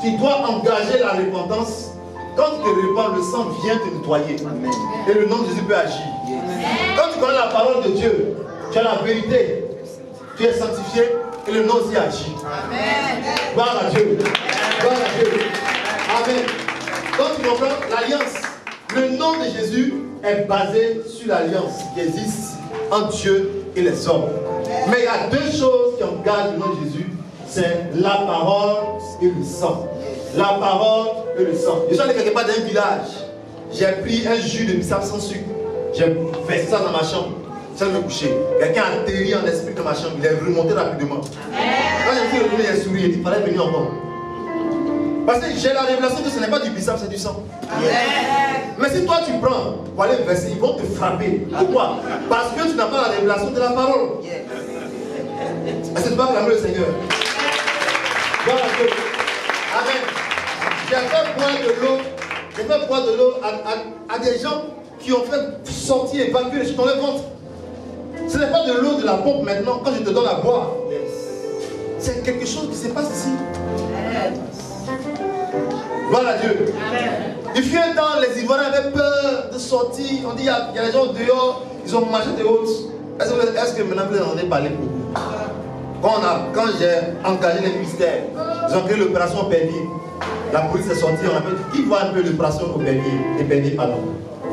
Tu dois engager la repentance. Quand tu te repens, le sang vient te nettoyer. Amen. Et le nom de Jésus peut agir. Amen. Quand tu connais la parole de Dieu, tu as la vérité, tu es sanctifié et le nom aussi agit. Amen. Gloire à Dieu. Gloire à Dieu. Amen. Quand tu comprends l'alliance, le nom de Jésus est basé sur l'alliance qui existe entre Dieu et les hommes. Mais il y a deux choses qui engagent le nom de Jésus, c'est la parole et le sang. La parole et le sang. Je suis allé quelque part dans un village. J'ai pris un jus de bissap sans sucre. J'ai versé ça dans ma chambre. Je me coucher. Quelqu'un a atterri en esprit dans ma chambre. Il est remonté rapidement. Quand j'ai dit retourner, il a souri. Il fallait venir encore. Parce que j'ai la révélation que ce n'est pas du bissap, c'est du sang. Mais si toi tu prends pour aller verser, ils vont te frapper. Pourquoi? Parce que tu n'as pas la révélation de la parole. Est-ce que tu vas acclamer le Seigneur? Voilà. Amen. J'ai fait boire de l'eau. J'ai fait boire de l'eau à des gens qui ont fait sortir, évacuer les choses dans le ventre. Ce n'est pas de l'eau de la pompe maintenant quand je te donne à boire. C'est quelque chose qui se passe ici. Gloire à Dieu. Amen. Il fut un temps, les Ivoiriens avaient peur de sortir. On dit, il y a des gens dehors, ils ont mangé des hautes. Est-ce que maintenant vous en avez parlé beaucoup? Quand j'ai engagé les ministères, ils ont créé l'opération Pernier. La police est sortie, on a fait qui voit un peu l'opération au Pernier, pardon.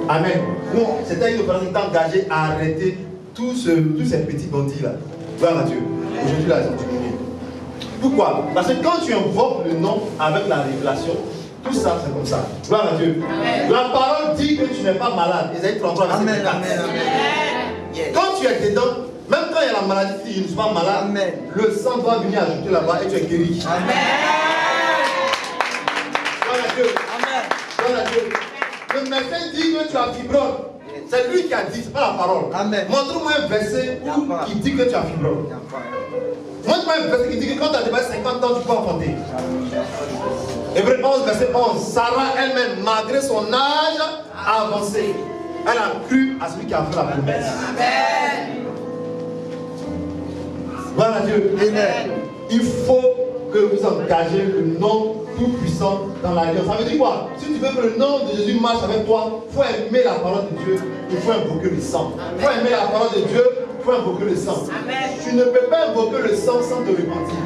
Amen. Bon, c'était une opération qui était engagée à arrêter tous ces petits bandits là. Gloire à Dieu. Aujourd'hui, là, ils ont diminué. Pourquoi? Parce que quand tu invoques le nom avec la révélation, tout ça, c'est comme ça. Gloire à Dieu. Amen. La parole dit que tu n'es pas malade. Isaïe 33, verset 4. Quand tu es dedans, même quand il y a la maladie, si je ne suis pas malade, amen, le sang doit venir ajouter là-bas et tu es guéri. Amen. Gloire à Dieu. Amen. Gloire à Dieu. Le médecin dit que tu as fibrome. C'est lui qui a dit, ce n'est pas la parole. Montre-moi un verset où il dit que tu as fibrome. Montre-moi un verset qui dit que quand tu as dépassé 50 ans, tu peux enfanter. Hébreux 11, verset 11. Sarah elle-même, malgré son âge avancé, elle a cru à celui qui a fait la promesse. Amen. Gloire à Dieu. Amen. Il faut que vous engagez le nom tout-puissant dans l'alliance. Ça veut dire quoi? Si tu veux que le nom de Jésus marche avec toi, il faut aimer la parole de Dieu, il faut invoquer le sang. Il faut aimer la parole de Dieu, il faut invoquer le sang. Amen. Tu ne peux pas invoquer le sang sans te repentir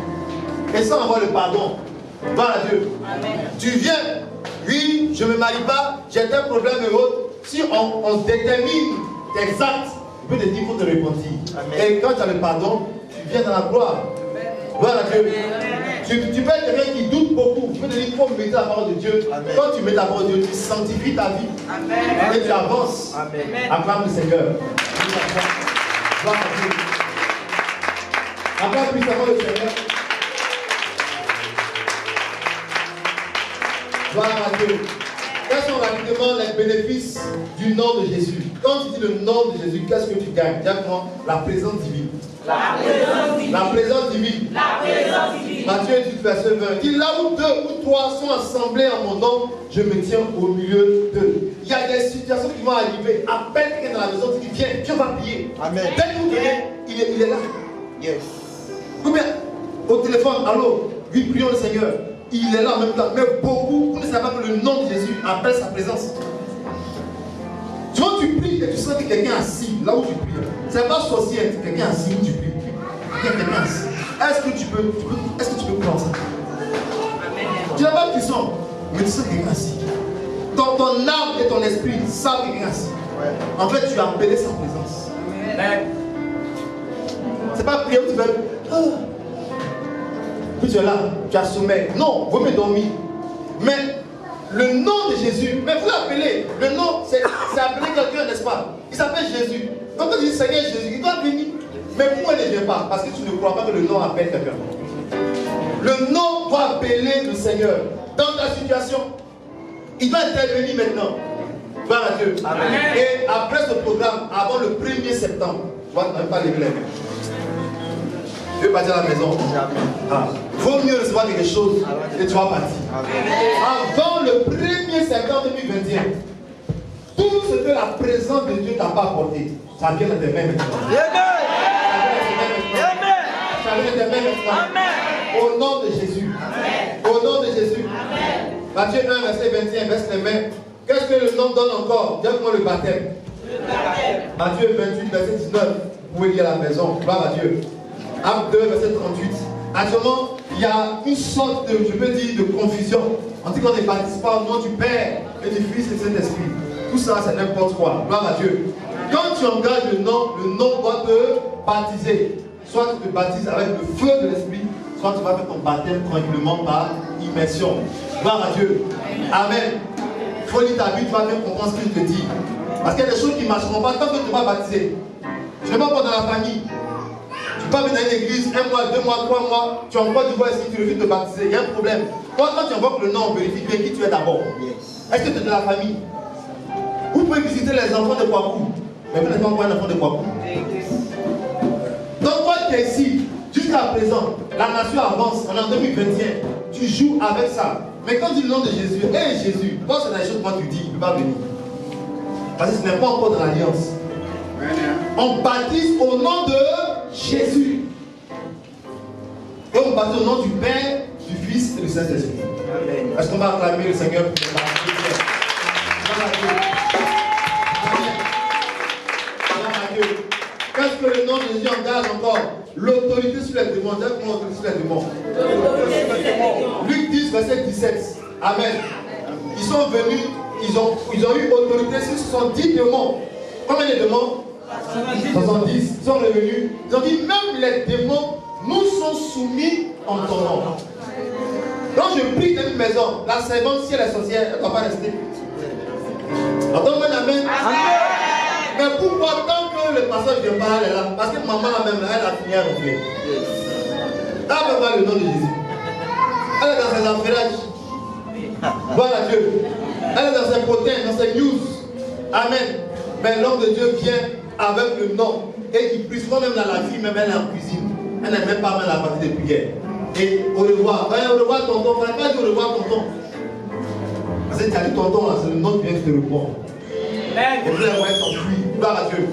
et sans avoir le pardon. Gloire à Dieu. Amen. Tu viens, oui, je ne me marie pas, j'ai un problème et autres. Si on détermine exact, il peut te dire qu'il faut te repentir. Amen. Et quand tu as le pardon, tu viens dans la gloire. Amen. Gloire à Dieu. Tu peux être quelqu'un qui doute beaucoup. Tu peux te dire qu'il faut méditer la parole de Dieu. Amen. Quand tu mets la parole de Dieu, tu sanctifies ta vie. Amen. Et tu avances. Amen. Acclame le Seigneur. Gloire à Dieu. Acclame puissamment le Seigneur. Gloire à Dieu. Quels sont rapidement les bénéfices du nom de Jésus? Quand tu dis le nom de Jésus, qu'est-ce que tu gagnes? Directement, la présence divine. La présence divine. La présence divine. La présence divine. Matthieu 18, verset 20. Il dit là où deux ou trois sont assemblés en mon nom, je me tiens au milieu d'eux. Il y a des situations qui vont arriver. À peine quelqu'un est dans la maison, tu dis viens, Dieu va prier. Amen. Dès que vous venez, il est là. Yes. Ou bien, au téléphone, allô, oui, prions le Seigneur. Il est là en même temps. Mais beaucoup, vous ne savez pas que le nom de Jésus appelle sa présence. Tu vois, tu pries et tu sens que quelqu'un est assis là où tu pries. C'est pas sorcier, quelqu'un assis où tu pries. Quelqu'un assis. Est-ce que tu peux prendre ça? Tu n'as pas de puissance, mais tu sens quelqu'un assis. Ton âme et ton esprit savent quelqu'un assis. En fait, tu as appelé sa présence. Amen. C'est pas prier où tu fais. Puis tu es là, tu as sommeil. Non, vous me dormir. Mais le nom de Jésus, mais vous l'appelez. Le nom, c'est appeler quelqu'un, n'est-ce pas? Il s'appelle Jésus. Donc quand tu dis Seigneur Jésus, il doit venir. Mais pourquoi il ne vient pas? Parce que tu ne crois pas que le nom appelle quelqu'un. Le nom doit appeler le Seigneur. Dans ta situation, il doit intervenir maintenant. Gloire à Dieu. Amen. Et après ce programme, avant le 1er septembre, tu vas même pas lever les mains. Tu veux partir à la maison. Vaut mieux recevoir quelque chose et tu vas partir. Avant le 1er septembre 2021, tout ce que la présence de Dieu t'a pas apporté, ça vient de tes mains maintenant. Ça vient de tes mains maintenant. Au nom de Jésus. Au nom de Jésus. Matthieu 1, verset 21, verset les mains. Qu'est-ce que le nom donne encore? Donne-moi le baptême. Matthieu 28, verset 19. Vous pouvez lire à la maison. Gloire à Dieu. Acte 2, verset 38. Actuellement, il y a une sorte de, je peux dire, de confusion. On dit qu'on ne baptise pas au nom du Père et du Fils et du Saint-Esprit. Tout ça, c'est n'importe quoi. Gloire à Dieu. Quand tu engages le nom doit te baptiser. Soit tu te baptises avec le feu de l'Esprit, soit tu vas faire ton baptême tranquillement par immersion. Gloire à Dieu. Amen. Il faut lire ta Bible, tu vas bien comprendre ce que je te dis. Parce qu'il y a des choses qui ne marcheront pas tant que tu ne vas pas baptiser. Je ne sais pas dans la famille. Tu peux venir dans l'église 1 mois, 2 mois, 3 mois, tu envoies du voix ici, tu refuses de baptiser. Il y a un problème. Quand tu invoques le nom, on vérifie bien qui tu es d'abord. Est-ce que tu es de la famille? Vous pouvez visiter les enfants de Kwaku, mais vous n'êtes pas encore un enfant de Kwaku. Donc toi qui es ici, jusqu'à présent, la nation avance, on est en 2021, tu joues avec ça. Mais quand tu dis le nom de Jésus, hé Jésus, quand c'est la chose que moi tu dis, il ne peut pas venir. Parce que ce n'est pas encore dans l'alliance. On baptise au nom de Jésus. Et on baptise au nom du Père, du Fils et du Saint-Esprit. Est-ce qu'on va acclamer le Seigneur pour le baptême? Qu'est-ce que le nom de Jésus engage encore? L'autorité sur les démons. L'autorité sur les démons. Luc 10, verset 17. Amen. Ils sont venus, ils ont eu autorité sur 70 démons. Combien de démons? 70. Ils sont revenus. Ils ont dit, même les démons nous sont soumis en ton nom. Donc je prie dans une maison, la servante, si elle est sorcière, elle ne doit pas rester. Entends-moi un amen. Mais pourquoi tant que le pasteur ne vient pas, elle est là? Parce que maman même, elle a fini à ronfler. Elle ne veut pas le nom de Jésus. Elle est dans ses affairages. Gloire à Dieu. Elle est dans ses potins, dans ses news. Amen. Mais l'homme de Dieu vient avec le nom. Et il prie souvent même dans la vie, même elle est en cuisine. Elle n'est même pas mal à la partie de prière. Et au revoir. Au revoir tonton. On n'a pas dit au revoir tonton. Parce que tu as dit tonton, c'est le nom qui vient de te répondre. Et puis les moyens s'enfuient. Gloire à Dieu.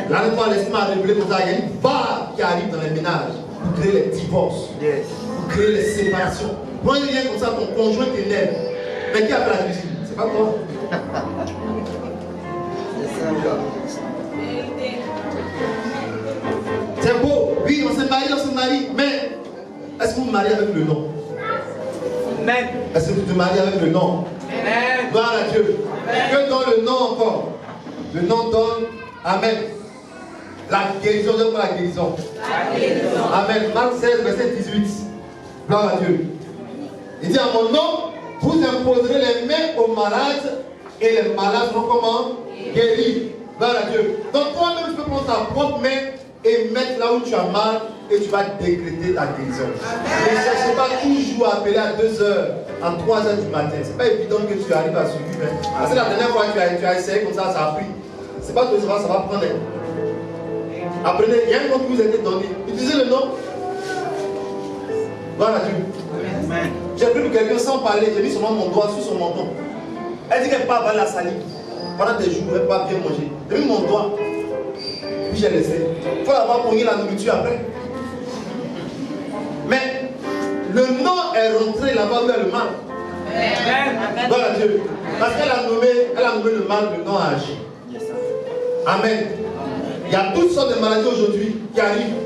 La dernière fois, l'Esprit m'a révélé comme ça. Il y a une barre qui arrive dans les ménages pour créer les divorces, pour créer les séparations. Quand il vient comme ça, ton conjoint t'énerve. Mais qui a fait la cuisine? C'est pas toi. C'est beau. Oui, on se marie, mais est-ce que vous vous mariez avec le nom? Amen. Est-ce que tu te maries avec le nom? Amen. Gloire à Dieu. Amen. Que dans le nom encore? Le nom donne, amen, la guérison. Je veux la guérison. La guérison. Amen. Marc 16, verset 18. Gloire à Dieu. Il dit, à mon nom, vous imposerez les mains aux malades et les malades seront comment? Guéris. Gloire à Dieu. Donc toi-même, tu peux prendre ta propre main et mettre là où tu as mal et tu vas décréter ta guérison. Ne cherche pas toujours à appeler à 2h, à 3h du matin. C'est pas évident que tu arrives à suivre. Parce que la dernière fois que tu as essayé comme ça a pris. C'est pas que ça va prendre. Apprenez, il y a un nom qui vous a été donné. Utilisez le nom. Gloire à Dieu. J'ai pris pour quelqu'un sans parler, j'ai mis seulement mon doigt sur son menton. Elle dit qu'elle ne peut pas avoir la salive. Pendant des jours, elle ne peut pas bien manger. J'ai mis mon doigt. Puis j'ai laissé. Il faut avoir pogné la nourriture après. Mais le nom est rentré là-bas où il y a le mal. Gloire à Dieu. Parce qu'elle a nommé le mal, le nom a agi. Amen. Il y a toutes sortes de maladies aujourd'hui qui arrivent.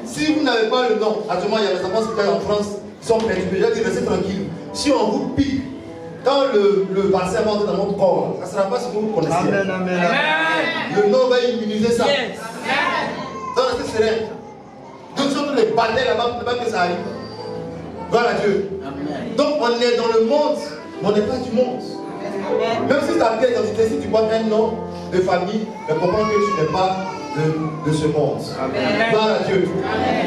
Si vous n'avez pas le nom, actuellement il y a les enfants hospitaliers en France qui sont perturbés. Je dis restez tranquille. Si on vous pique, quand le vaccin va entrer dans votre corps, ça ne sera pas ce que vous connaissez. Amen, amen, amen. Le nom va immuniser ça. Yes. Donc restez serein. les batailles là-bas pour ne pas que ça arrive. Gloire à Dieu. Donc on est dans le monde, mais on n'est pas du monde. Même si ta pièce d'identité, si tu portes un nom de famille, mais comprends que tu n'es pas de ce monde. Gloire à Dieu.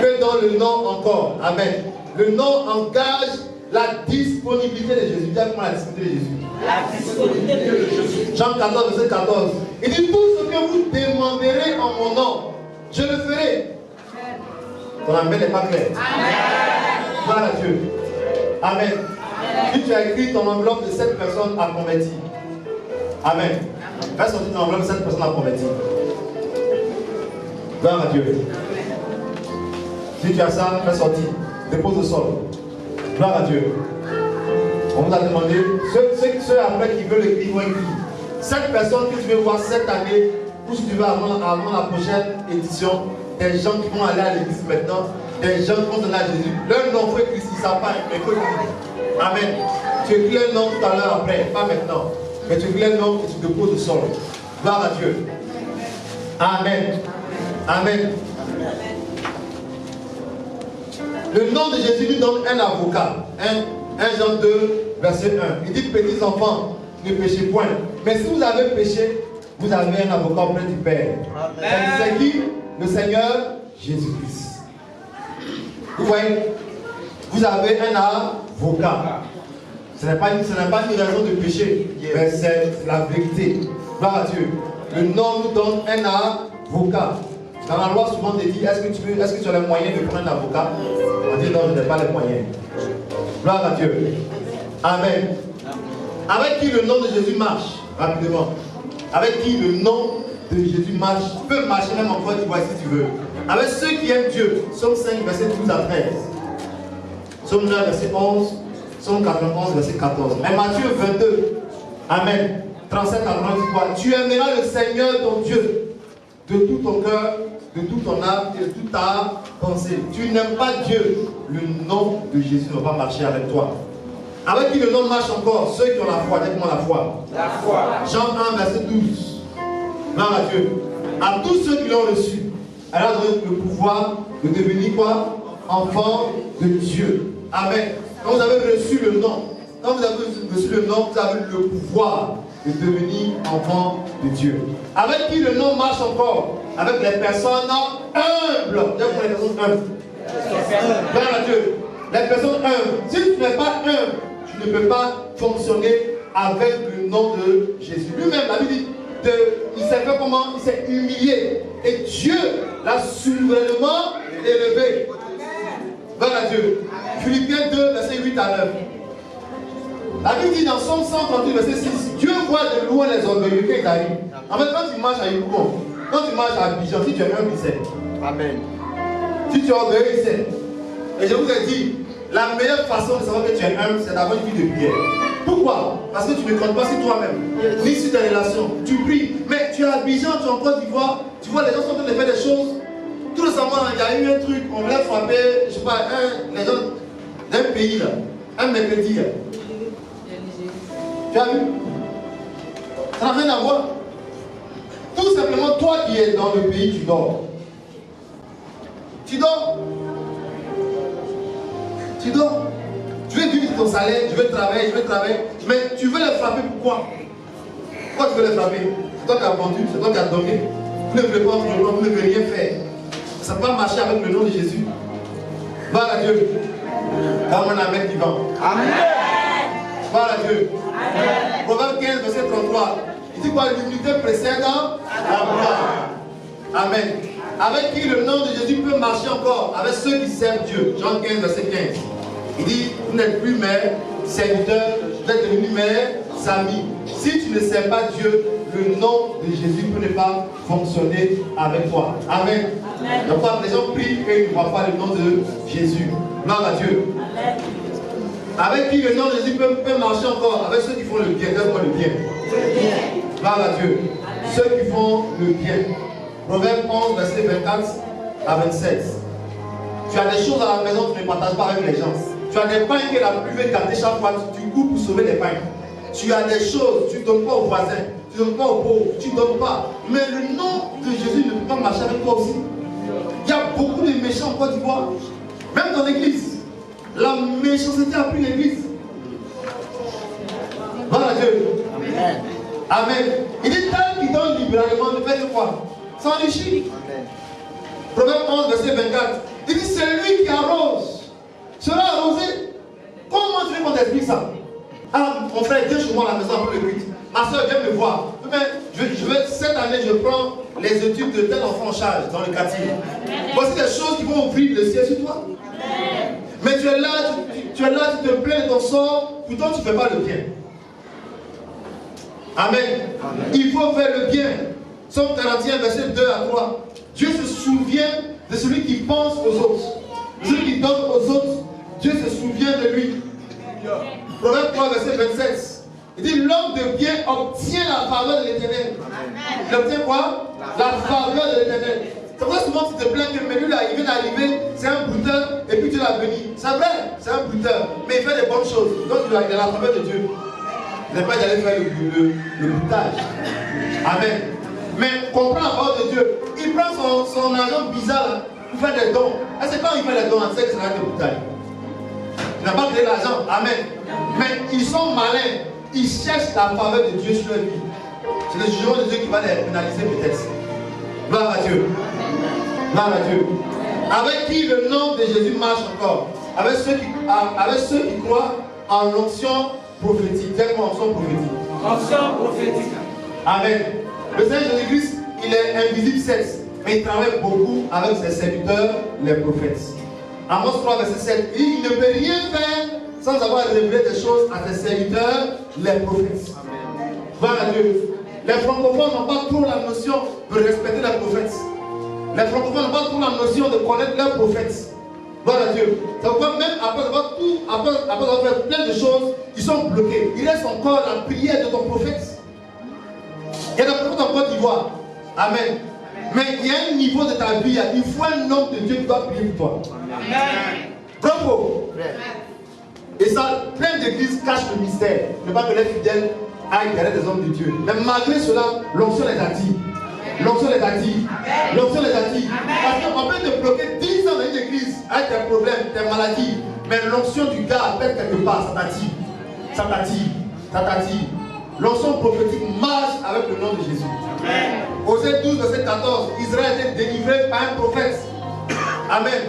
Que dans le nom encore. Amen. Le nom engage la disponibilité de Jésus. Dis comment la disponibilité de Jésus. La disponibilité de Jésus. Jean 14, verset 14. Il dit tout ce que vous demanderez en mon nom, je le ferai. Ton amen n'est pas clair. Gloire à Dieu. Amen. Si tu as écrit ton enveloppe de 7 personnes à convertir. Amen. Fais sortir ton enveloppe de 7 personnes à convertir. Gloire à Dieu. Si tu as ça, fais sortir. Dépose au sol. Gloire à Dieu. On vous a demandé, ceux après qui veulent écrire, vont écrire. 7 personnes que tu veux voir cette année, ou si tu veux avant la prochaine édition, des gens qui vont aller à l'église maintenant, des gens qui vont donner à Jésus. Leur nom, il faut écrire, ils ne savent pas, mais il faut écrire. Amen. Tu écris leur nom tout à l'heure après, pas maintenant. Mais tu écris leur nom et tu déposes au sol. Gloire à Dieu. Amen. Amen. Le nom de Jésus lui donne un avocat. 1 Jean 2, verset 1. Il dit, petits enfants, ne péchez point. Mais si vous avez péché, vous avez un avocat auprès du Père. C'est qui? Le Seigneur Jésus-Christ. Vous voyez? Vous avez un avocat. Ce n'est pas une raison de péché, mais c'est la vérité. Gloire à Dieu. Le nom nous donne un avocat. Dans la loi, souvent, on te dit, est-ce que tu as les moyens de prendre un avocat? On dit, non, je n'ai pas les moyens. Gloire à Dieu. Amen. Avec qui le nom de Jésus marche? Rapidement. Avec qui le nom de Jésus marche? Peut marcher même en Côte d'Ivoire si tu veux. Avec ceux qui aiment Dieu. Psaume 5, verset 12 à 13. Psaume 9, verset 11. Psaume 91, verset 14. Et Matthieu 22. Amen. 37 à 30, dit quoi? Tu aimeras le Seigneur ton Dieu de tout ton cœur, de toute ton âme et de toute ta pensée. Tu n'aimes pas Dieu, le nom de Jésus ne va pas marcher avec toi. Avec qui le nom marche encore? Ceux qui ont la foi. Dis-moi la foi. La foi. Jean 1, verset 12. Gloire à Dieu. À tous ceux qui l'ont reçu, elle a donné le pouvoir de devenir quoi? Enfants de Dieu. Amen. Quand vous avez reçu le nom, quand vous avez reçu le nom, vous avez le pouvoir de devenir enfant de Dieu. Avec qui le nom marche encore? Avec les personnes humbles. Dis-moi les personnes humbles. Gloire à Dieu. Les personnes humbles. Si tu n'es pas humble, tu ne peux pas fonctionner avec le nom de Jésus. Lui-même, la Bible dit, il s'est fait comment? Il s'est humilié. Et Dieu l'a souverainement élevé. Gloire à Dieu. Philippiens 2, verset 8 à 9. La Bible dit dans Somme 138, verset 6, Dieu voit de loin les orgueilleux quand ils arrivent. En fait, quand tu marches à Yukon, quand tu marches à Abidjan, si tu es humble, il sait. Amen. Si tu es orgueilleux, il sait. Et je vous ai dit, la meilleure façon de savoir que tu es humble, c'est d'avoir une vie de prière. Pourquoi? Parce que tu ne comptes pas sur toi-même, ni sur tes relations. Tu pries, mais tu es à Abidjan, tu es en Côte d'Ivoire, tu vois les gens sont en train de faire des choses. Tout récemment, il y a eu un truc, on voulait frapper, je sais pas, les gens d'un pays là, un mercredi là. Tu as vu? Ça n'a rien à voir. Tout simplement, toi qui es dans le pays, tu dors. Tu dors. Tu dors. Tu veux vivre ton salaire, tu veux travailler, mais tu veux les frapper pourquoi? Pourquoi tu veux les frapper? C'est toi qui as vendu, c'est toi qui as donné. Vous ne voulez pas, vous ne voulez rien faire. Ça ne peut pas marcher avec le nom de Jésus. Gloire à Dieu. Quand on a mettre vivant. Amen. Gloire à Dieu. Amen. Proverbe 15, verset 33. Il dit quoi? L'humilité précède la gloire. Amen. Avec qui le nom de Jésus peut marcher encore? Avec ceux qui servent Dieu. Jean 15, verset 15. Il dit, vous n'êtes plus mes serviteurs, vous êtes devenus mes amis. Si tu ne sers pas Dieu, le nom de Jésus ne peut pas fonctionner avec toi. Amen. Amen. Donc quand les gens prient et ils ne voient pas le nom de Jésus. Gloire à Dieu. Amen. Avec qui le nom de Jésus peut marcher encore? Avec ceux qui font le bien. Donne-moi le bien. Gloire à Dieu. Amen. Ceux qui font le bien. Proverbe 11, verset 24 à 27. Tu as des choses à la maison que tu ne partages pas avec les gens. Tu as des pains que la pluie veut gâter chaque fois. Tu coupes pour sauver les pains. Tu as des choses, tu ne donnes pas aux voisins, tu ne donnes pas aux pauvres, tu ne donnes pas. Mais le nom de Jésus ne peut pas marcher avec toi aussi. Il y a beaucoup de méchants en Côte d'Ivoire. Même dans l'église. La méchanceté a pris l'église. Voilà Dieu. Amen. Amen. Il dit tel qui donne libéralement ne fait quoi? S'enrichit. Proverbe 11, verset 24. Il dit c'est lui qui arrose sera arrosé. Comment tu veux qu'on t'explique ça? Alors, mon frère, viens chez moi à la maison après le culte. Ma soeur vient me voir. Cette année, je prends les études de tel enfant en charge dans le quartier. Voici des choses qui vont ouvrir le ciel sur toi. Mais tu es là, tu te plains de ton sort, pourtant tu ne fais pas le bien. Amen. Il faut faire le bien. Psaume 41, verset 2 à 3. Dieu se souvient de celui qui pense aux autres. Celui qui donne aux autres, Dieu se souvient de lui. Proverbe 3, verset 27. Il dit l'homme de bien obtient la faveur de l'Éternel. Il obtient quoi? La faveur de l'Éternel. C'est pour ça que souvent tu te plains que lui là, il vient d'arriver, c'est un brouteur, et puis tu l'as béni. C'est vrai, c'est un brouteur, mais il fait des bonnes choses. Donc il a la faveur de Dieu. Il n'est pas d'aller faire le broutage. Amen. Mais comprends la parole de Dieu. Il prend son argent bizarre là, pour faire des dons. Et c'est quand il fait des dons, on sait que c'est un broutage. Il n'a pas créé l'argent. Amen. Mais ils sont malins. Ils cherchent la faveur de Dieu sur leur vie. C'est le jugement de Dieu qui va les pénaliser peut-être. Gloire à Dieu. Gloire à Dieu. Avec qui le nom de Jésus marche encore? Avec ceux qui croient en l'onction prophétique. Quelle onction prophétique? Onction prophétique. Amen. Le Seigneur Jésus-Christ, il est invisible sexe, mais il travaille beaucoup avec ses serviteurs, les prophètes. Amos 3, verset 7, il dit, il ne peut rien faire sans avoir révélé des choses à ses serviteurs, les prophètes. Gloire à Dieu. Les francophones n'ont pas trop la notion de respecter les prophètes. Les francophones n'ont pas trop la notion de connaître leurs prophètes. Gloire à Dieu. Ça veut dire même après avoir fait plein de choses, ils sont bloqués. Il reste encore la prière de ton prophète. Il y a des prophètes en Côte d'Ivoire. Amen. Mais il y a un niveau de ta vie, il faut un homme de Dieu qui doit prier pour toi. Amen. Bravo. Et ça, plein d'églises cachent le mystère. Ne pas que les fidèles aillent derrière des hommes de Dieu. Mais malgré cela, l'onction les attire. L'onction les attire. L'onction les attire. Parce qu'on peut te bloquer 10 ans dans une église avec tes problèmes, tes maladies. Mais l'onction du gars appelle quelque part, ça t'attire. Ça t'attire. Ça t'attire. L'onction prophétique marche avec le nom de Jésus. Osée 12, verset 14. Israël a été délivré par un prophète. Amen.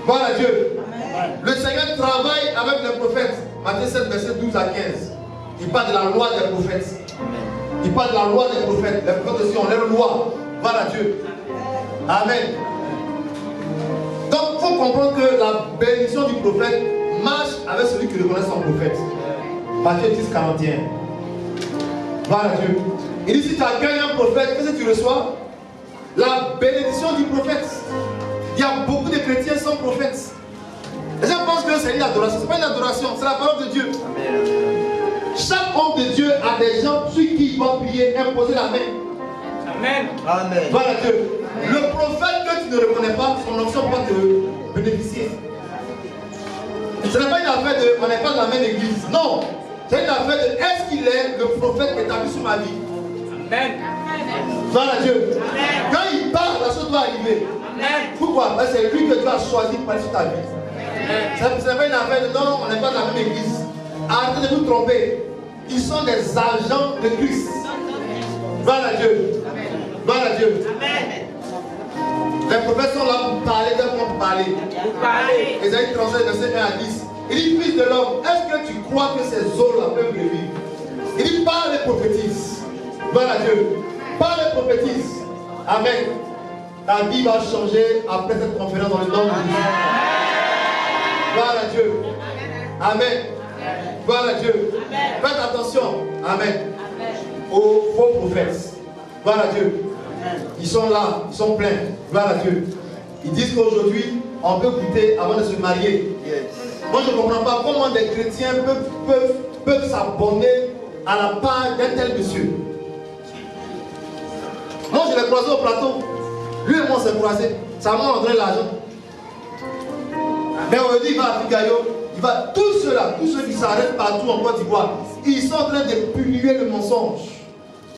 Gloire à Dieu. Amen. Le Seigneur travaille avec les prophètes. Matthieu 7, verset 12 à 15. Il parle de la loi des prophètes. Il parle de la loi des prophètes. Les prophètes aussi ont leur loi. Gloire à Dieu. Amen. Donc il faut comprendre que la bénédiction du prophète marche avec celui qui reconnaît son prophète. Matthieu 10, 41. Gloire à Dieu. Il dit si tu accueilles un prophète, qu'est-ce que tu reçois? La bénédiction du prophète. Il y a beaucoup de chrétiens sans prophètes. Les gens pensent que c'est une adoration. Ce n'est pas une adoration, c'est la parole de Dieu. Amen. Chaque homme de Dieu a des gens sur qui il va prier, imposer la main. Amen. Amen. Voilà Dieu. Le prophète que tu ne reconnais pas, son onction va te bénéficier. Ce n'est pas une affaire de on n'est pas dans la même église. Non. C'est une affaire de est-ce qu'il est le prophète établi sur ma vie. Amen. Voilà Dieu. Amen. Quand il parle, la chose doit arriver. Amen. Pourquoi? Parce que c'est lui que tu as choisi pour aller sur ta vie. Ce n'est pas une affaire de non, on n'est pas dans la même église. Arrêtez de vous tromper. Ils sont des agents de Christ. Gloire à Dieu. Gloire à Dieu. Amen. Les prophètes sont là pour parler, pour parler. Ésaïe 37, verset 1 à 10. Il dit, fils de l'homme, est-ce que tu crois que ces eaux-là peuvent revivre? Il dit, parle et prophétise. Gloire à Dieu. Parle et prophétise. Amen. Ta vie va changer après cette conférence dans le nom de Jésus. Gloire à Dieu. Amen. Gloire à Dieu. Faites attention. Amen. Aux faux prophètes. Gloire à Dieu. Ils sont là, ils sont pleins. Gloire à Dieu. Ils disent qu'aujourd'hui, on peut goûter avant de se marier. Moi, je ne comprends pas comment des chrétiens peuvent s'abonner à la part d'un tel monsieur. Moi, je l'ai croisé au plateau. Lui et moi, on s'est croisés. Ça m'a donné l'argent. Mais aujourd'hui, il va à Figayo. Il va, tous ceux qui s'arrêtent partout en Côte d'Ivoire, ils sont en train de publier le mensonge.